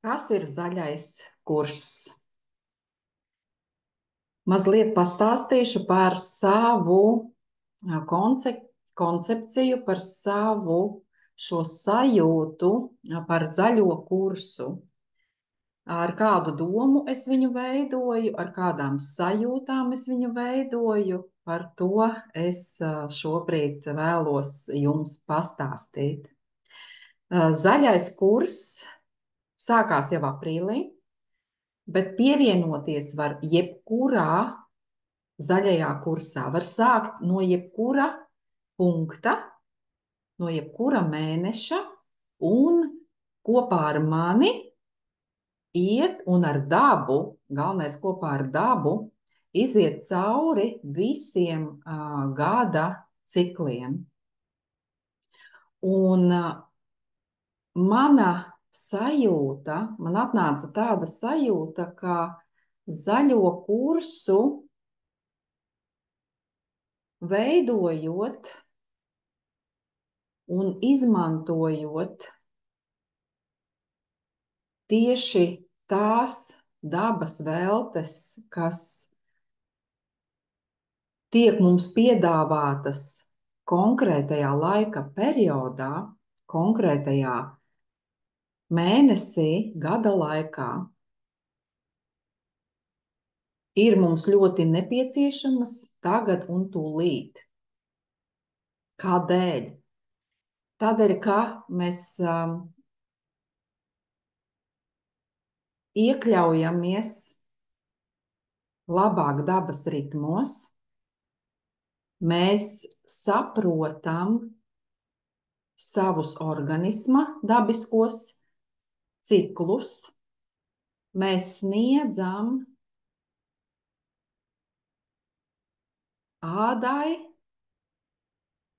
Kas ir zaļais kurs? Mazliet pastāstīšu par savu koncepciju, par savu šo sajūtu par zaļo kursu. Ar kādu domu es viņu veidoju, ar kādām sajūtām es viņu veidoju, par to es šobrīd vēlos jums pastāstīt. Zaļais kurs sākās jau aprīlī, bet pievienoties var jebkurā zaļajā kursā. Var sākt no jebkura punkta, no jebkura mēneša un kopā ar mani iet un ar dabu, galvenais kopā ar dabu, iziet cauri visiem gada cikliem. Un mana sajūta, man atnāca tāda sajūta, ka zaļo kursu veidojot un izmantojot tieši tās dabas veltes, kas tiek mums piedāvātas konkrētajā laika periodā, konkrētajā mēnesī, gada laikā, ir mums ļoti nepieciešamas tagad un tūlīt. Kādēļ? Tādēļ, ka mēs iekļaujamies labāk dabas ritmos, mēs saprotam savus organisma dabiskos ciklus, mēs sniedzam ādai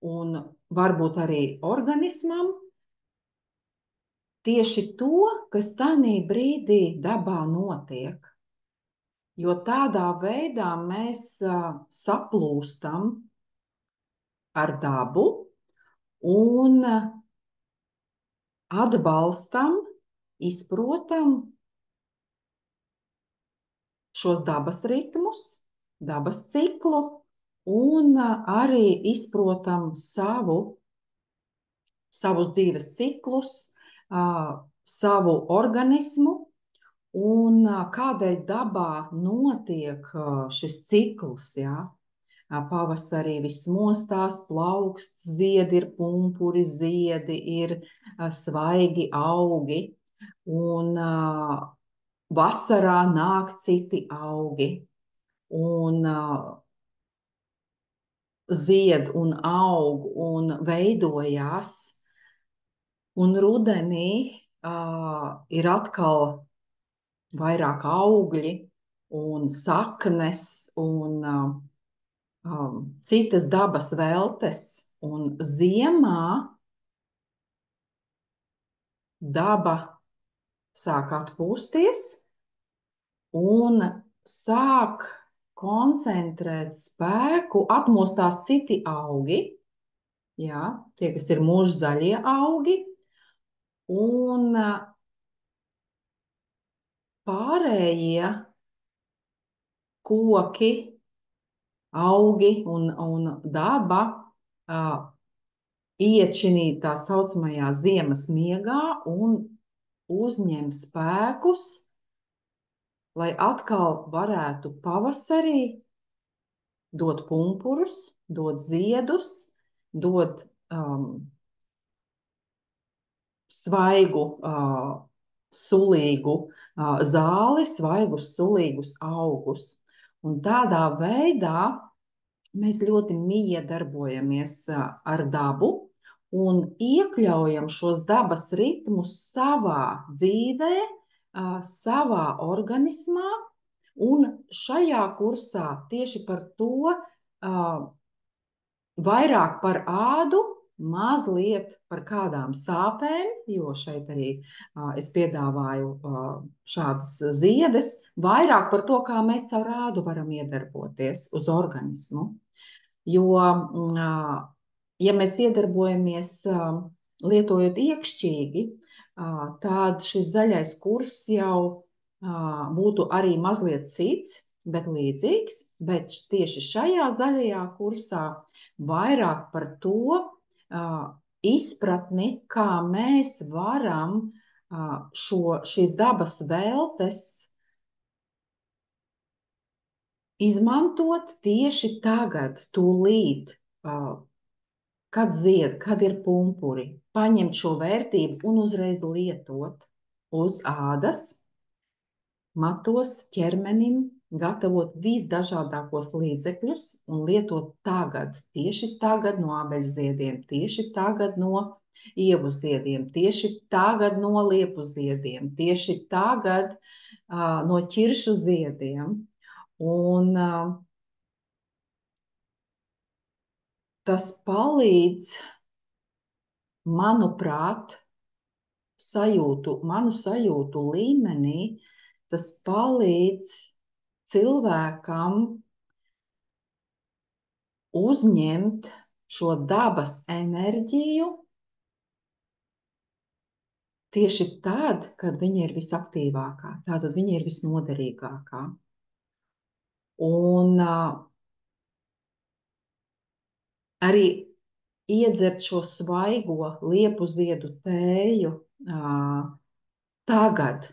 un varbūt arī organismam tieši to, kas tanī brīdī dabā notiek. Jo tādā veidā mēs saplūstam ar dabu un atbalstam, izprotam šos dabas ritmus, dabas ciklu un arī izprotam savus dzīves ciklus, savu organismu un kādēļ dabā notiek šis cikls, jā. Pavasarī viss mostās, plauksts, ziedi ir pumpuri, ziedi ir svaigi augi, un vasarā nāk citi augi, un zied un aug un veidojās, un rudenī ir atkal vairāk augļi un saknes un citas dabas veltes, un ziemā daba sāk atpūsties un sāk koncentrēt spēku, atmostās citi augi, jā, tie, kas ir mūžzaļie augi, un pārējie koki, augi un daba iet šī tā saucamajā ziemas miegā un uzņem spēkus, lai atkal varētu pavasarī dot pumpurus, dot ziedus, dot svaigu, sulīgu zāli, svaigus, sulīgus augus. Un tādā veidā mēs ļoti miedarbojamies ar dabu un iekļaujam šos dabas ritmus savā dzīvē, savā organismā, un šajā kursā tieši par to vairāk par ādu, mazliet par kādām sāpēm, jo šeit arī es piedāvāju šādas ziedes, vairāk par to, kā mēs caur ādu varam iedarboties uz organismu. Jo, ja mēs iedarbojamies lietojot iekšķīgi, tad šis zaļais kurs jau būtu arī mazliet cits, bet līdzīgs, bet tieši šajā zaļajā kursā vairāk par to izpratni, kā mēs varam šīs dabas veltes izmantot tieši tagad, tūlīt, kad zied, kad ir pumpuri, paņemt šo vērtību un uzreiz lietot uz ādas, matos, ķermenim, gatavot visdažādākos līdzekļus un lietot tagad, tieši tagad no ābeļziediem, tieši tagad no ievu ziediem, tieši tagad no liepu ziediem, tieši tagad no ķiršu ziediem. Un tas palīdz, manuprāt, manu sajūtu līmenī, tas palīdz cilvēkam uzņemt šo dabas enerģiju tieši tad, kad viņa ir visaktīvākā, tātad viņa ir visnoderīgākā. Un arī iedzert šo svaigo liepu ziedu tēju tagad,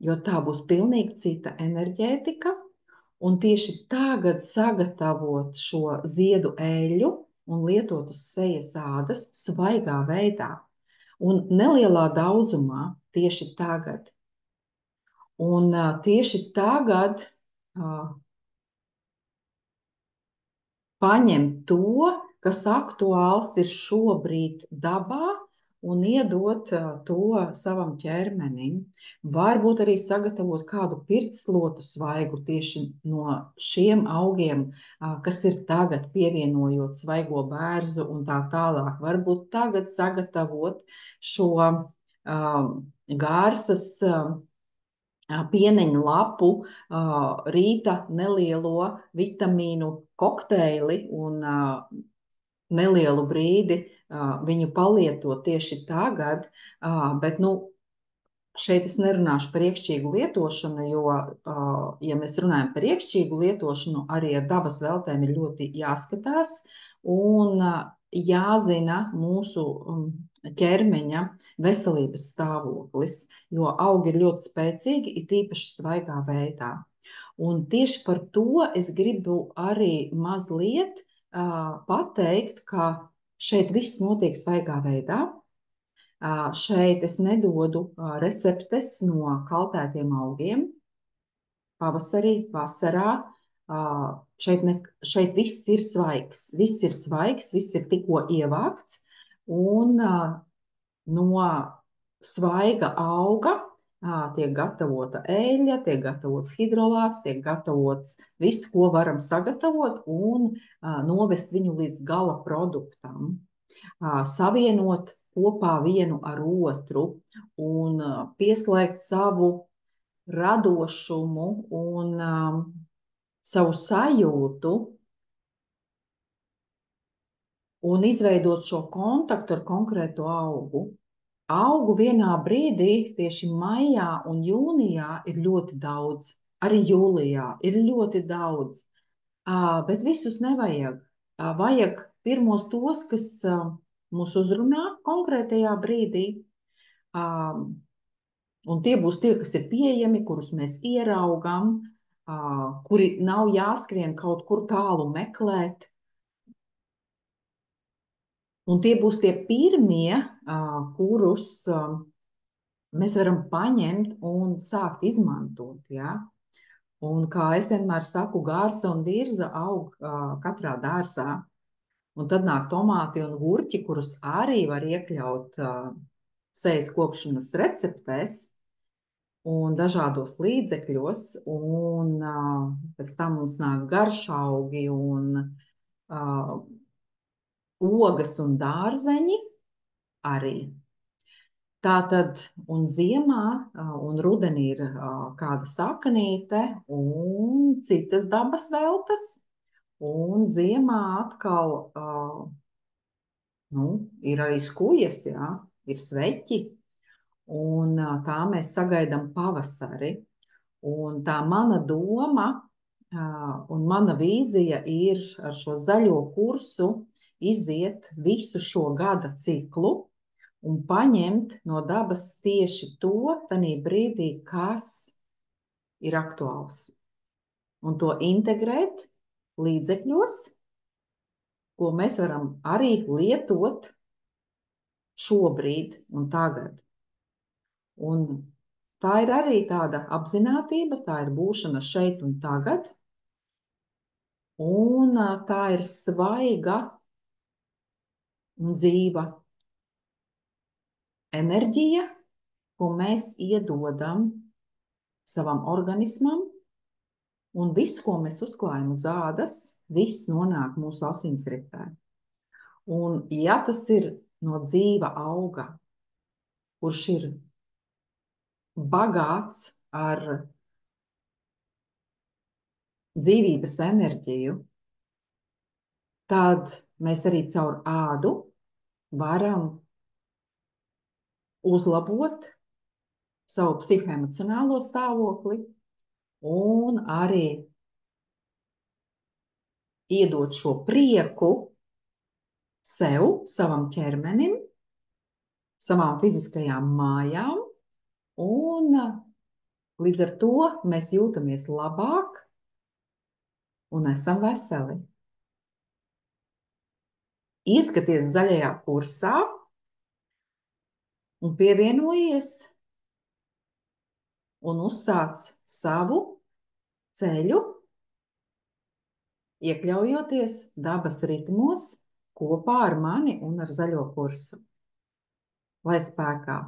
jo tā būs pilnīgi cita enerģētika, un tieši tagad sagatavot šo ziedu eļļu un lietot uz sejas ādas svaigā veidā un nelielā daudzumā tieši tagad. Un tieši tagad paņemt to, kas aktuāls ir šobrīd dabā, un iedot to savam ķermenim. Varbūt arī sagatavot kādu pirtslotu svaigu tieši no šiem augiem, kas ir tagad, pievienojot svaigo bērzu un tā tālāk. Varbūt tagad sagatavot šo gārsas pieneņu lapu rīta nelielo vitamīnu kokteili un nelielu brīdi viņu palietot tieši tagad, bet, šeit es nerunāšu par iekšķīgu lietošanu, jo, ja mēs runājam par iekšķīgu lietošanu, arī ar dabas veltēm ir ļoti jāskatās un jāzina mūsu ķermeņa veselības stāvoklis, jo augi ir ļoti spēcīgi, it īpaši svaigā veidā. Un tieši par to es gribu arī mazliet pateikt, ka šeit viss notiek svaigā veidā. Šeit es nedodu receptes no kaltētiem augiem. Pavasarī, vasarā. Šeit viss ir svaigs. Viss ir svaigs, viss ir tikko ievākts. Un no svaiga auga tiek gatavota eļļa, tiek gatavots hidrolāts, tiek gatavots viss, ko varam sagatavot un novest viņu līdz gala produktam. Savienot kopā vienu ar otru un pieslēgt savu radošumu un savu sajūtu un izveidot šo kontaktu ar konkrētu augu. Augu vienā brīdī, tieši maijā un jūnijā, ir ļoti daudz. Arī jūlijā ir ļoti daudz. Bet visus nevajag. Vajag pirmos tos, kas mūs uzrunā konkrētajā brīdī. Un tie būs tie, kas ir pieejami, kurus mēs ieraugam, kuri nav jāskrien kaut kur tālu meklēt. Un tie būs tie pirmie, kurus mēs varam paņemt un sākt izmantot. Ja? Un kā es vienmēr saku, gārsa un virza aug katrā dārzā. Un tad nāk tomāti un gurķi, kurus arī var iekļaut sejas kopšanas receptēs un dažādos līdzekļos. Un pēc tam mums nāk garšaugi un ogas un dārzeņi arī. Tātad un ziemā un rudenī ir kāda sakanīte un citas dabas veltes. Un ziemā atkal ir arī skujas, jā, ir sveķi. un tā mēs sagaidām pavasari. Un tā mana doma un mana vīzija ir ar šo zaļo kursu iziet visu šo gada ciklu un paņemt no dabas tieši to tanī brīdī, kas ir aktuāls. Un to integrēt līdzekļos, ko mēs varam arī lietot šobrīd un tagad. Un tā ir arī tāda apzinātība, tā ir būšana šeit un tagad. Un tā ir svaiga un dzīva enerģija, ko mēs iedodam savam organismam, un viss, ko mēs uzklājam uz ādas, viss nonāk mūsu asinsritē. Un ja tas ir no dzīva auga, kurš ir bagāts ar dzīvības enerģiju, tad mēs arī caur ādu varam uzlabot savu psihoemocionālo stāvokli un arī iedot šo prieku sev, savam ķermenim, savām fiziskajām mājām, un līdz ar to mēs jūtamies labāk un esam veseli. Ieskaties zaļajā kursā un pievienojies un uzsāc savu ceļu, iekļaujoties dabas ritmos kopā ar mani un ar zaļo kursu. Lai spēkā!